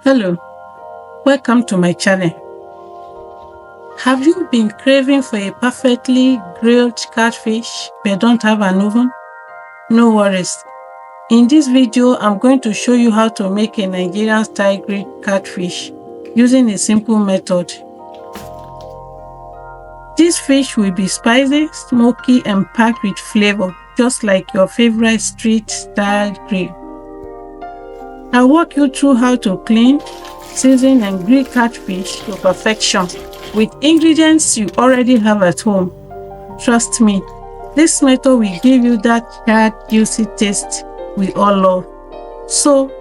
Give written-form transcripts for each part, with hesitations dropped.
Hello, welcome to my channel. Have you been craving for a perfectly grilled catfish but don't have an oven? No worries. In this video, I'm going to show you how to make a Nigerian-style grilled catfish using a simple method. This fish will be spicy, smoky, and packed with flavor, just like your favorite street-style grill. I'll walk you through how to clean, season, and grill catfish to perfection with ingredients you already have at home. Trust me, this method will give you that hard, juicy taste we all love. So,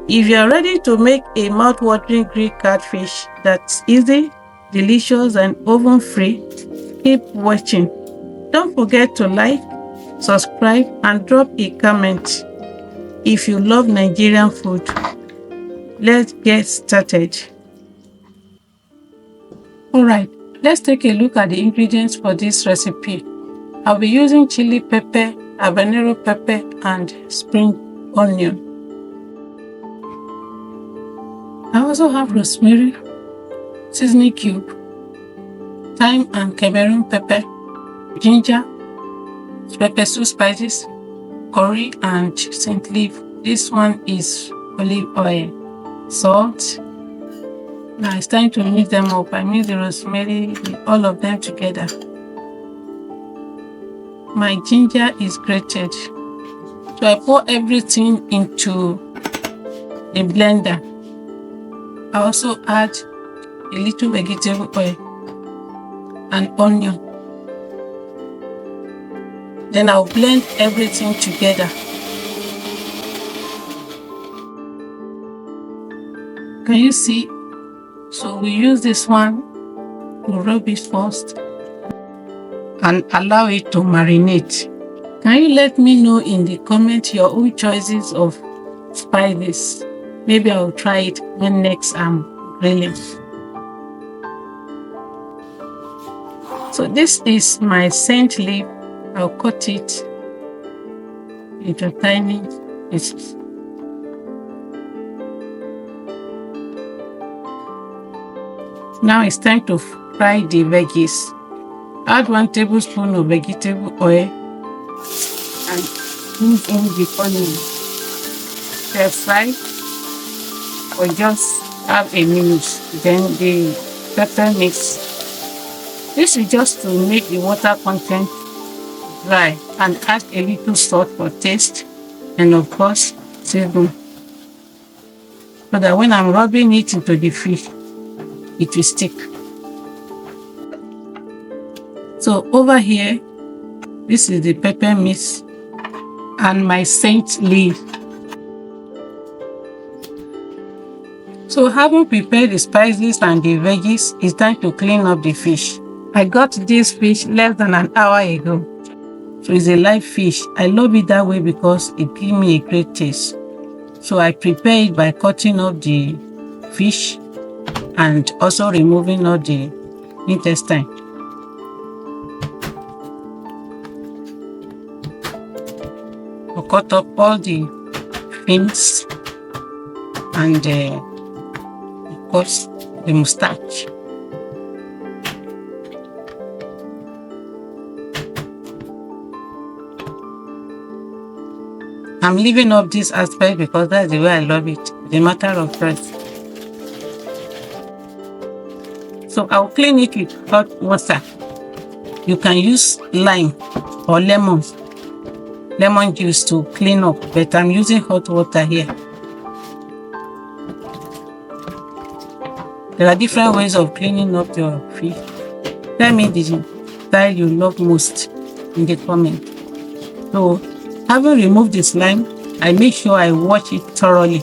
if you are ready to make a mouth-watering grilled catfish that's easy, delicious, and oven-free, keep watching. Don't forget to like, subscribe, and drop a comment if you love Nigerian food. Let's get started. Alright, let's take a look at the ingredients for this recipe. I'll be using chili pepper, habanero pepper, and spring onion. I also have rosemary, seasoning cube, thyme and Cameroon pepper, ginger, pepper soup spices, curry, and scent leaf. This one is olive oil, salt. Now it's time to mix them up. I mix the rosemary, all of them together. My ginger is grated. So I pour everything into a blender. I also add a little vegetable oil and onion. Then I'll blend everything together. Can you see? So we use this one to rub it first and allow it to marinate. Can you let me know in the comment your own choices of spices? Maybe I'll try it when next I'm grilling. So this is my scent leaf. I'll cut it into tiny pieces. Now it's time to fry the veggies. Add 1 tablespoon of vegetable oil and mix in the onion. Stir fry or just have a minute. Then the pepper mix. This is just to make the water content dry, and add a little salt for taste, and of course season, so that when I'm rubbing it into the fish, it will stick. So over here, this is the pepper mix and my scent leaf. So having prepared the spices and the veggies, it's time to clean up the fish. I got this fish less than an hour ago. So it's a live fish. I love it that way because it gives me a great taste. So I prepare it by cutting up the fish and also removing all the intestine. I cut up all the fins and of course the mustache. I'm leaving up this aspect because that's the way I love it. It's a matter of choice. So I'll clean it with hot water. You can use lime or lemon juice to clean up, but I'm using hot water here. There are different ways of cleaning up your fish. Tell me the style you love most in the comment. So, having removed the slime, I make sure I wash it thoroughly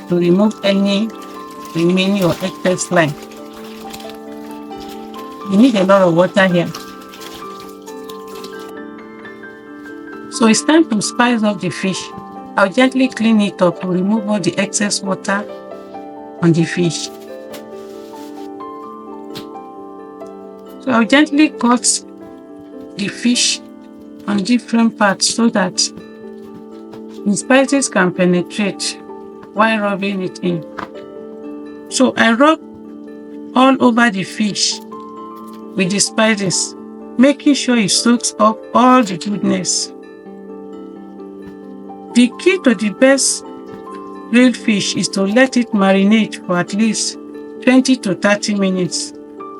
to remove any remaining or excess slime. You need a lot of water here. So it's time to spice up the fish. I'll gently clean it up to remove all the excess water on the fish. So I'll gently cut the fish on different parts so that the spices can penetrate while rubbing it in. So I rub all over the fish with the spices, making sure it soaks up all the goodness. The key to the best grilled fish is to let it marinate for at least 20 to 30 minutes.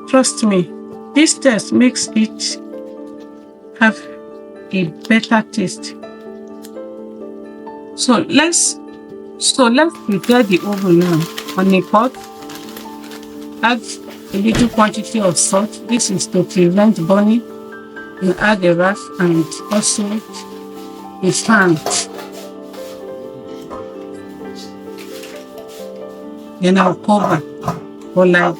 Trust me, this test makes it have a better taste. So let's prepare the oven now. On a pot, add a little quantity of salt. This is to prevent burning. And add the wrap and also the fan. Then I'll cover for like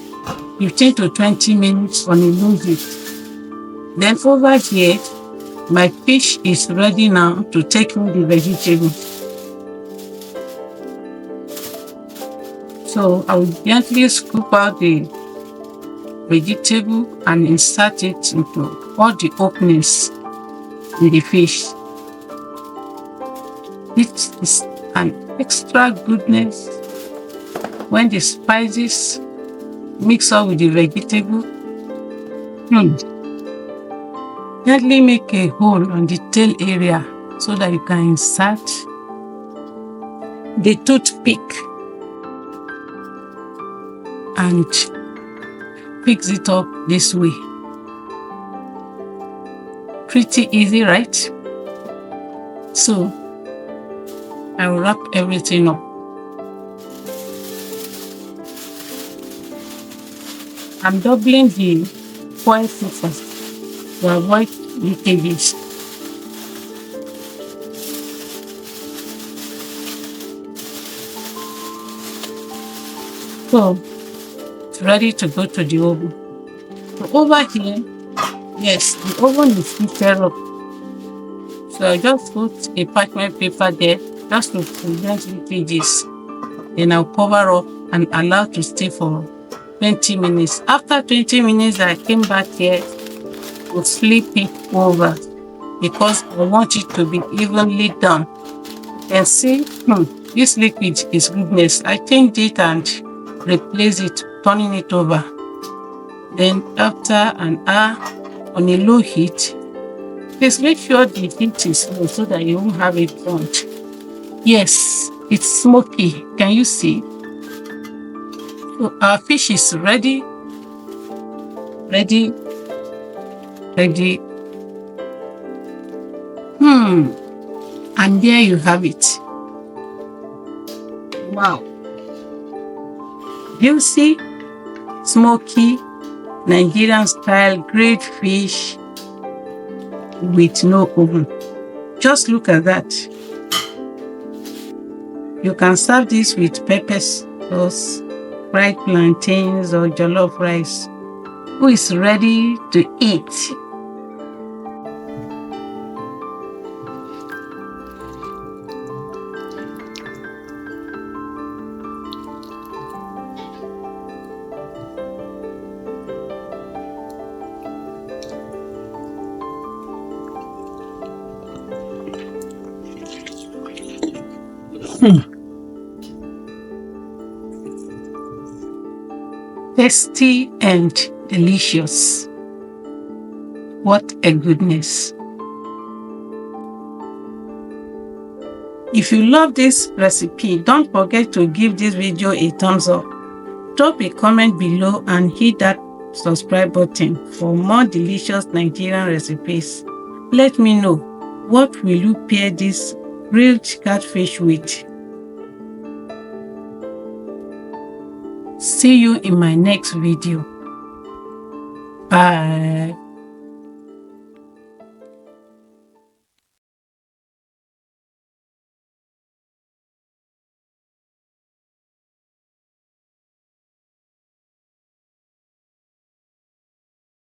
15 to 20 minutes on a low heat. Then over here, my fish is ready now to take in the vegetable. So I will gently scoop out the vegetable and insert it into all the openings in the fish. It is an extra goodness when the spices mix up with the vegetable. Gently make a hole on the tail area so that you can insert the toothpick and fix it up this way. Pretty easy, right? So I will wrap everything up. I'm doubling the foil first to avoid leakages. So it's ready to go to the oven. So over here, yes, the oven is heated up. So I just put a parchment paper there just to prevent leakages. Then I'll cover up and allow to stay for 20 minutes. After 20 minutes, I came back here to flip it over because I want it to be evenly done. And see, this liquid is goodness. I changed it and replace it, turning it over. Then after an hour on a low heat, please make sure the heat is low so that you won't have it burnt. Yes, it's smoky. Can you see? So our fish is ready. And there you have it. Wow. Juicy, smoky, Nigerian-style grilled fish with no oven. Just look at that. You can serve this with pepper sauce, fried plantains, or jollof rice. Who is ready to eat? Tasty and delicious. What a goodness. If you love this recipe, don't forget to give this video a thumbs up. Drop a comment below and hit that subscribe button for more delicious Nigerian recipes. Let me know, what will you pair this grilled catfish with? See you in my next video. Bye.